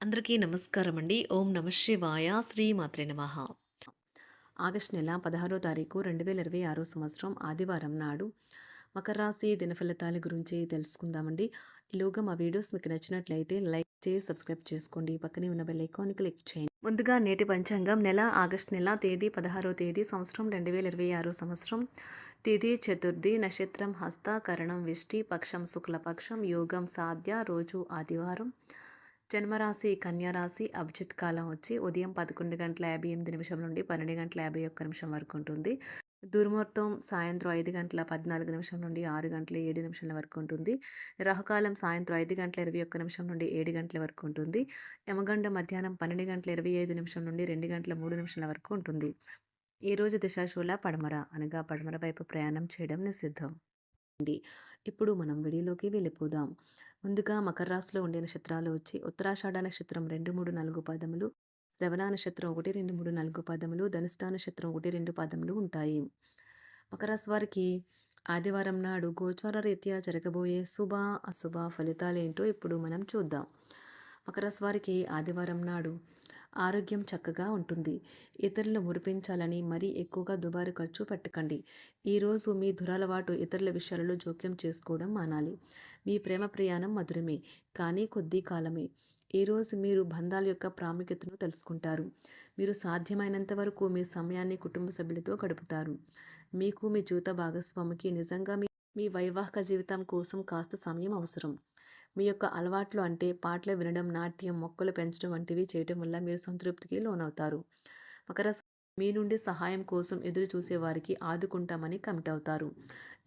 అందరికీ నమస్కారం అండి. ఓం నమ శివాయ. శ్రీ మాత్రే నమః. ఆగస్టు నెల 16వ తారీఖు 2026 సంవత్సరం ఆదివారం నాడు మకర రాశి దినఫలితాల గురించి తెలుసుకుందామండి. ఈలోగా మా వీడియోస్ మీకు నచ్చినట్లయితే లైక్ చేసి సబ్స్క్రైబ్ చేసుకోండి. పక్కనే ఉన్న బెల్ ఐకాన్ క్లిక్ చేయండి. ముందుగా నేటి పంచాంగం ఆగస్టు నెల తేదీ 16వ తేదీ సంవత్సరం 2026 సంవత్సరం తిథి చతుర్థి నక్షత్రం హస్త కరణం విష్టి పక్షం శుక్లపక్షం యోగం సాధ్య రోజు ఆదివారం జన్మరాశి కన్యారాశి అభిజిత్ కాలం వచ్చి ఉదయం 11:58 నుండి 12:51 వరకు ఉంటుంది. దుర్ముహూర్తం సాయంత్రం 5:14 నుండి 6:07 వరకు ఉంటుంది. రాహుకాలం సాయంత్రం 5:21 నుండి 7 వరకు ఉంటుంది. యమగండ మధ్యాహ్నం 12:25 నుండి 2:03 వరకు ఉంటుంది. ఈ రోజు దిశాశూల పడమర అనగా పడమర వైపు ప్రయాణం చేయడం నిషిద్ధం. ఇప్పుడు మనం వీడియోలోకి వెళ్ళిపోదాం. ముందుగా మకర రాశిలో ఉండే నక్షత్రాలు వచ్చి ఉత్తరాషాఢ నక్షత్రం 2, 3, 4 పాదములు, శ్రవణ నక్షత్రం 1, 2, 3, 4 పాదములు, ధనిష్ట నక్షత్రం 1, 2 పాదములు ఉంటాయి. మకర రాశి వారికి ఆదివారం నాడు గోచార రీత్యా జరగబోయే శుభ అశుభ ఫలితాలు ఏంటో ఇప్పుడు మనం చూద్దాం. మకర రాశి వారికి ఆదివారం నాడు ఆరోగ్యం చక్కగా ఉంటుంది. ఇతరులు మురిపించాలని మరీ ఎక్కువగా దుబారు ఖర్చు పెట్టకండి. ఈరోజు మీ దురలవాటు ఇతరుల విషయాలలో జోక్యం చేసుకోవడం మానాలి. మీ ప్రేమ ప్రయాణం మధురమే, కానీ కొద్ది కాలమే. ఈరోజు మీరు బంధాల యొక్క ప్రాముఖ్యతను తెలుసుకుంటారు. మీరు సాధ్యమైనంత వరకు మీ సమయాన్ని కుటుంబ సభ్యులతో గడుపుతారు. మీకు మీ జీవిత భాగస్వామికి నిజంగా మీ వైవాహిక జీవితం కోసం కాస్త సమయం అవసరం. మీ యొక్క అలవాట్లు అంటే పాటలు వినడం, నాట్యం, మొక్కలు పెంచడం వంటివి చేయడం వల్ల మీరు సంతృప్తికి లోనవుతారు. మకర మీ నుండి సహాయం కోసం ఎదురు చూసే వారికి ఆదుకుంటామని కమిట్ అవుతారు.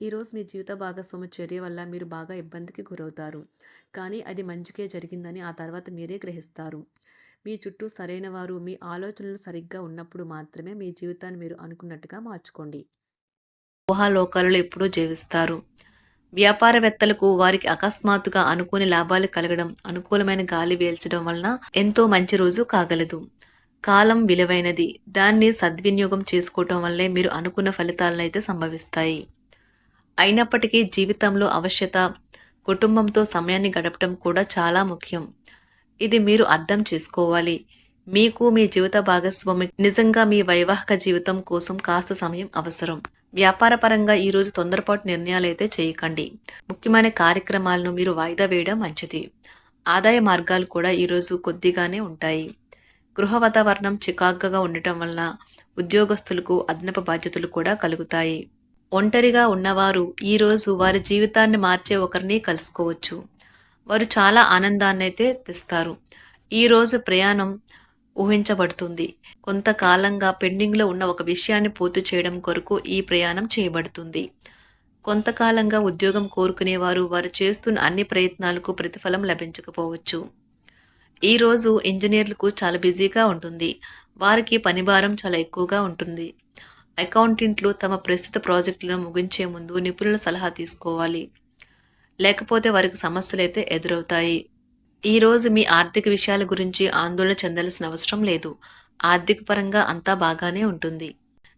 ఈరోజు మీ జీవిత భాగస్వామి చర్య వల్ల మీరు బాగా ఇబ్బందికి గురవుతారు, కానీ అది మంచికే జరిగిందని ఆ తర్వాత మీరే గ్రహిస్తారు. మీ చుట్టూ సరైన వారు మీ ఆలోచనలు సరిగ్గా ఉన్నప్పుడు మాత్రమే మీ జీవితాన్ని మీరు అనుకున్నట్టుగా మార్చుకోండి. ఊహాలోకాలలో ఎప్పుడూ జీవిస్తారు. వ్యాపారవేత్తలకు వారికి అకస్మాత్తుగా అనుకోని లాభాలు కలగడం, అనుకూలమైన గాలి వీల్చడం వలన ఎంతో మంచి రోజు కాగలదు. కాలం విలువైనది. దాన్ని సద్వినియోగం చేసుకోవటం వల్లే మీరు అనుకున్న ఫలితాలనైతే సంభవిస్తాయి. అయినప్పటికీ జీవితంలో అవశ్యత కుటుంబంతో సమయాన్ని గడపడం కూడా చాలా ముఖ్యం. ఇది మీరు అర్థం చేసుకోవాలి. మీకు మీ జీవిత భాగస్వామి నిజంగా మీ వైవాహిక జీవితం కోసం కాస్త సమయం అవసరం. వ్యాపారపరంగా ఈరోజు తొందరపాటు నిర్ణయాలైతే చేయకండి. ముఖ్యమైన కార్యక్రమాలను మీరు వాయిదా వేయడం మంచిది. ఆదాయ మార్గాలు కూడా ఈరోజు కొద్దిగానే ఉంటాయి. గృహ వాతావరణం చికాకుగా ఉండటం వలన ఉద్యోగస్తులకు అదనపు బాధ్యతలు కూడా కలుగుతాయి. ఒంటరిగా ఉన్నవారు ఈరోజు వారి జీవితాన్ని మార్చే ఒకరిని కలుసుకోవచ్చు. వారు చాలా ఆనందాన్ని అయితే తెస్తారు. ఈరోజు ప్రయాణం ఊహించబడుతుంది. కొంతకాలంగా పెండింగ్లో ఉన్న ఒక విషయాన్ని పూర్తి చేయడం కొరకు ఈ ప్రయాణం చేయబడుతుంది. కొంతకాలంగా ఉద్యోగం కోరుకునేవారు వారు చేస్తున్న అన్ని ప్రయత్నాలకు ప్రతిఫలం లభించకపోవచ్చు. ఈరోజు ఇంజనీర్లకు చాలా బిజీగా ఉంటుంది. వారికి పనిభారం చాలా ఎక్కువగా ఉంటుంది. అకౌంటెంట్లు తమ ప్రస్తుత ప్రాజెక్టులను ముగించే ముందు నిపుణుల సలహా తీసుకోవాలి, లేకపోతే వారికి సమస్యలైతే ఎదురవుతాయి. ఈరోజు మీ ఆర్థిక విషయాల గురించి ఆందోళన చెందాల్సిన అవసరం లేదు. ఆర్థిక పరంగా అంతా బాగానే ఉంటుంది.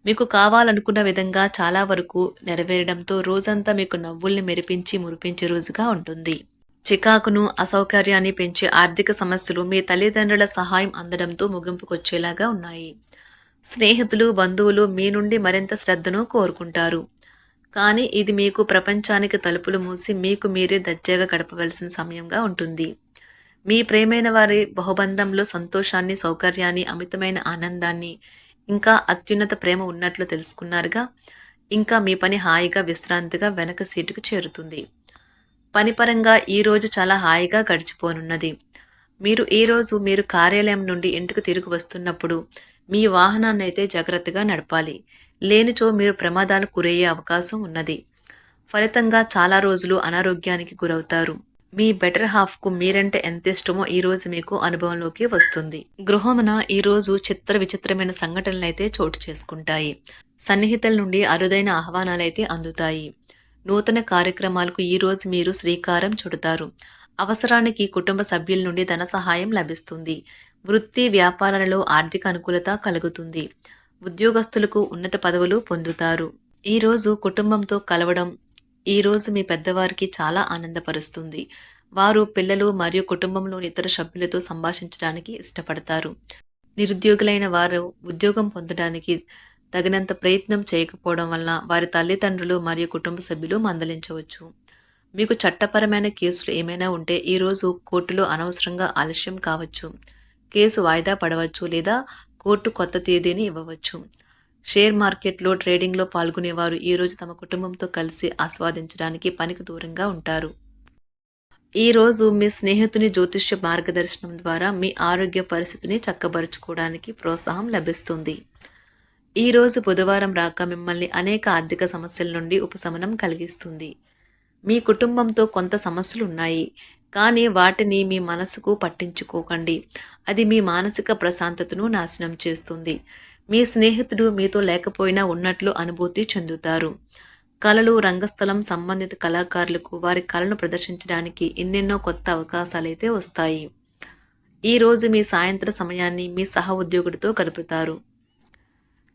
మీకు కావాలనుకున్న విధంగా చాలా వరకు నెరవేరడంతో రోజంతా మీకు నవ్వుల్ని మెరిపించి మురిపించే రోజుగా ఉంటుంది. చికాకును అసౌకర్యాన్ని పెంచే ఆర్థిక సమస్యలు మీ తల్లిదండ్రుల సహాయం అందడంతో ముగింపుకొచ్చేలాగా ఉన్నాయి. స్నేహితులు బంధువులు మీ నుండి మరింత శ్రద్ధను కోరుకుంటారు, కానీ ఇది మీకు ప్రపంచానికి తలుపులు మూసి మీకు మీరే దర్జాగా గడపవలసిన సమయంగా ఉంటుంది. మీ ప్రేమైన వారి బహుబంధంలో సంతోషాన్ని, సౌకర్యాన్ని, అమితమైన ఆనందాన్ని, ఇంకా అత్యున్నత ప్రేమ ఉన్నట్లు తెలుసుకున్నారుగా. ఇంకా మీ పని హాయిగా విశ్రాంతిగా వెనక సీటుకు చేరుతుంది. పనిపరంగా ఈరోజు చాలా హాయిగా గడిచిపోనున్నది. మీరు కార్యాలయం నుండి ఇంటికి తిరిగి వస్తున్నప్పుడు మీ వాహనాన్ని అయితే జాగ్రత్తగా నడపాలి. లేనిచో మీరు ప్రమాదాలకు గురయ్యే అవకాశం ఉన్నది. ఫలితంగా చాలా రోజులు అనారోగ్యానికి గురవుతారు. మీ బెటర్ హాఫ్కు మీరంటే ఎంత ఇష్టమో ఈరోజు మీకు అనుభవంలోకి వస్తుంది. గృహమున ఈరోజు విచిత్రమైన సంఘటనలైతే చోటు చేసుకుంటాయి. సన్నిహితుల నుండి అరుదైన ఆహ్వానాలైతే అందుతాయి. నూతన కార్యక్రమాలకు ఈరోజు మీరు శ్రీకారం చుడతారు. అవసరానికి కుటుంబ సభ్యుల నుండి ధన సహాయం లభిస్తుంది. వృత్తి వ్యాపారాలలో ఆర్థిక అనుకూలత కలుగుతుంది. ఉద్యోగస్తులకు ఉన్నత పదవులు పొందుతారు. ఈరోజు కుటుంబంతో కలవడం ఈరోజు మీ పెద్దవారికి చాలా ఆనందపరుస్తుంది. వారు పిల్లలు మరియు కుటుంబంలోని ఇతర సభ్యులతో సంభాషించడానికి ఇష్టపడతారు. నిరుద్యోగులైన వారు ఉద్యోగం పొందడానికి తగినంత ప్రయత్నం చేయకపోవడం వలన వారి తల్లిదండ్రులు మరియు కుటుంబ సభ్యులు మందలించవచ్చు. మీకు చట్టపరమైన కేసులు ఏమైనా ఉంటే ఈరోజు కోర్టులో అనవసరంగా ఆలస్యం కావచ్చు. కేసు వాయిదా పడవచ్చు లేదా కోర్టు కొత్త తేదీని ఇవ్వవచ్చు. షేర్ మార్కెట్లో ట్రేడింగ్లో పాల్గొనేవారు ఈరోజు తమ కుటుంబంతో కలిసి ఆస్వాదించడానికి పనికి దూరంగా ఉంటారు. ఈరోజు మీ స్నేహితుని జ్యోతిష్య మార్గదర్శనం ద్వారా మీ ఆరోగ్య పరిస్థితిని చక్కబరుచుకోవడానికి ప్రోత్సాహం లభిస్తుంది. ఈరోజు బుధవారం రాక మిమ్మల్ని అనేక ఆర్థిక సమస్యల నుండి ఉపశమనం కలిగిస్తుంది. మీ కుటుంబంతో కొంత సమస్యలు ఉన్నాయి, కానీ వాటిని మీ మనసుకు పట్టించుకోకండి. అది మీ మానసిక ప్రశాంతతను నాశనం చేస్తుంది. మీ స్నేహితుడు మీతో లేకపోయినా ఉన్నట్లు అనుభూతి చెందుతారు. కళలు, రంగస్థలం సంబంధిత కళాకారులకు వారి కళను ప్రదర్శించడానికి ఎన్నెన్నో కొత్త అవకాశాలైతే వస్తాయి. ఈరోజు మీ సాయంత్ర సమయాన్ని మీ సహ ఉద్యోగుడితో గడుపుతారు.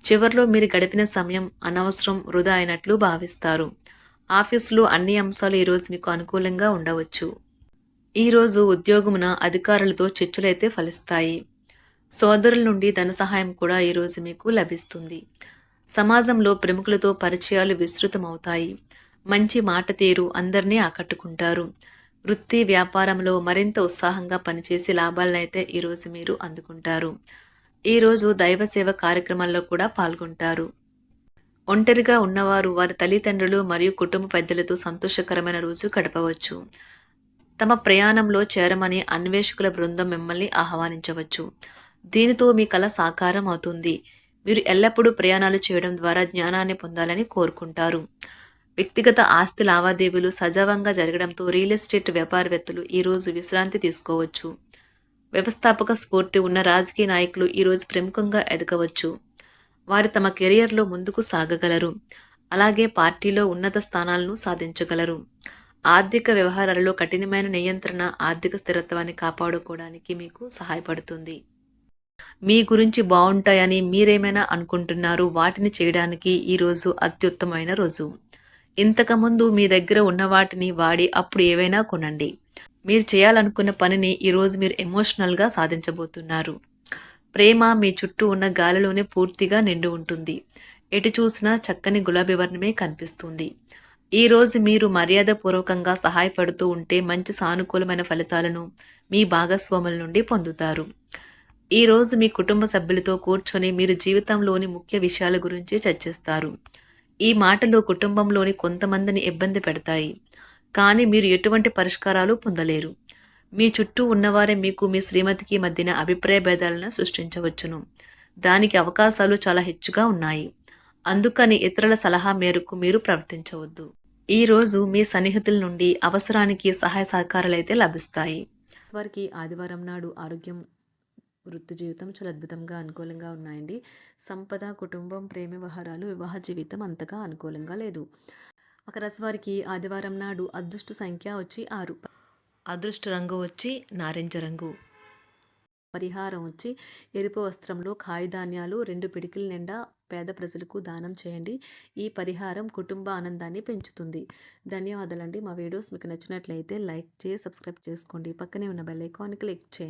చివర్లో మీరు గడిపిన సమయం అనవసరం, వృధా అయినట్లు భావిస్తారు. ఆఫీసులో అన్ని అంశాలు ఈరోజు మీకు అనుకూలంగా ఉండవచ్చు. ఈరోజు ఉద్యోగమున అధికారులతో చర్చలైతే ఫలిస్తాయి. సోదరుల నుండి ధన సహాయం కూడా ఈరోజు మీకు లభిస్తుంది. సమాజంలో ప్రముఖులతో పరిచయాలు విస్తృతమవుతాయి. మంచి మాట తీరు అందరినీ ఆకట్టుకుంటారు. వృత్తి వ్యాపారంలో మరింత ఉత్సాహంగా పనిచేసి లాభాలనైతే ఈరోజు మీరు అందుకుంటారు. ఈరోజు దైవ సేవ కార్యక్రమాల్లో కూడా పాల్గొంటారు. ఒంటరిగా ఉన్నవారు వారి తల్లిదండ్రులు మరియు కుటుంబ పెద్దలతో సంతోషకరమైన రోజు గడపవచ్చు. తమ ప్రయాణంలో చేరమని అన్వేషకుల బృందం మిమ్మల్ని ఆహ్వానించవచ్చు. దీనితో మీ కల సాకారం అవుతుంది. మీరు ఎల్లప్పుడూ ప్రయాణాలు చేయడం ద్వారా జ్ఞానాన్ని పొందాలని కోరుకుంటారు. వ్యక్తిగత ఆస్తి లావాదేవీలు సజావంగా జరగడంతో రియల్ ఎస్టేట్ వ్యాపారవేత్తలు ఈరోజు విశ్రాంతి తీసుకోవచ్చు. వ్యవస్థాపక స్ఫూర్తి ఉన్న రాజకీయ నాయకులు ఈరోజు ప్రముఖంగా ఎదగవచ్చు. వారు తమ కెరియర్లో ముందుకు సాగగలరు. అలాగే పార్టీలో ఉన్నత స్థానాలను సాధించగలరు. ఆర్థిక వ్యవహారాలలో కఠినమైన నియంత్రణ ఆర్థిక స్థిరత్వాన్ని కాపాడుకోవడానికి మీకు సహాయపడుతుంది. మీ గురించి బాగుంటాయని మీరేమైనా అనుకుంటున్నారు, వాటిని చేయడానికి ఈరోజు అత్యుత్తమైన రోజు. ఇంతకుముందు మీ దగ్గర ఉన్న వాటిని వాడి అప్పుడు ఏవైనా కొనండి. మీరు చేయాలనుకున్న పనిని ఈరోజు మీరు ఎమోషనల్గా సాధించబోతున్నారు. ప్రేమ మీ చుట్టూ ఉన్న గాలిలోనే పూర్తిగా నిండి ఉంటుంది. ఎటు చూసినా చక్కని గులాబీ వర్ణమే కనిపిస్తుంది. ఈరోజు మీరు మర్యాదపూర్వకంగా సహాయపడుతూ ఉంటే మంచి సానుకూలమైన ఫలితాలను మీ భాగస్వాముల నుండి పొందుతారు. ఈరోజు మీ కుటుంబ సభ్యులతో కూర్చొని మీరు జీవితంలోని ముఖ్య విషయాల గురించి చర్చిస్తారు. ఈ మాటలు కుటుంబంలోని కొంతమందిని ఇబ్బంది పెడతాయి, కానీ మీరు ఎటువంటి పరిష్కారాలు పొందలేరు. మీ చుట్టూ ఉన్నవారే మీకు మీ శ్రీమతికి మధ్యన అభిప్రాయ భేదాలను సృష్టించవచ్చును. దానికి అవకాశాలు చాలా హెచ్చుగా ఉన్నాయి. అందుకని ఇతరుల సలహా మేరకు మీరు ప్రవర్తించవద్దు. ఈరోజు మీ సన్నిహితుల నుండి అవసరానికి సహాయ సహకారాలైతే లభిస్తాయి. వారికి ఆదివారం నాడు ఆరోగ్యం, వృత్తి జీవితం చాలా అద్భుతంగా అనుకూలంగా ఉన్నాయండి. సంపద, కుటుంబం, ప్రేమ వ్యవహారాలు, వివాహ జీవితం అంతగా అనుకూలంగా లేదు. ఒక రాశి వారికి ఆదివారం నాడు అదృష్ట సంఖ్య వచ్చి 6, అదృష్ట రంగు వచ్చి నారింజ రంగు, పరిహారం వచ్చి ఎరుపు వస్త్రంలో కాయధాన్యాలు 2 పిడికిల నిండా పేద ప్రజలకు దానం చేయండి. ఈ పరిహారం కుటుంబ ఆనందాన్ని పెంచుతుంది. ధన్యవాదాలండి. మా వీడియోస్ మీకు నచ్చినట్లయితే లైక్ చేసి సబ్స్క్రైబ్ చేసుకోండి. పక్కనే ఉన్న బెల్ ఐకాన్ క్లిక్ చేయండి.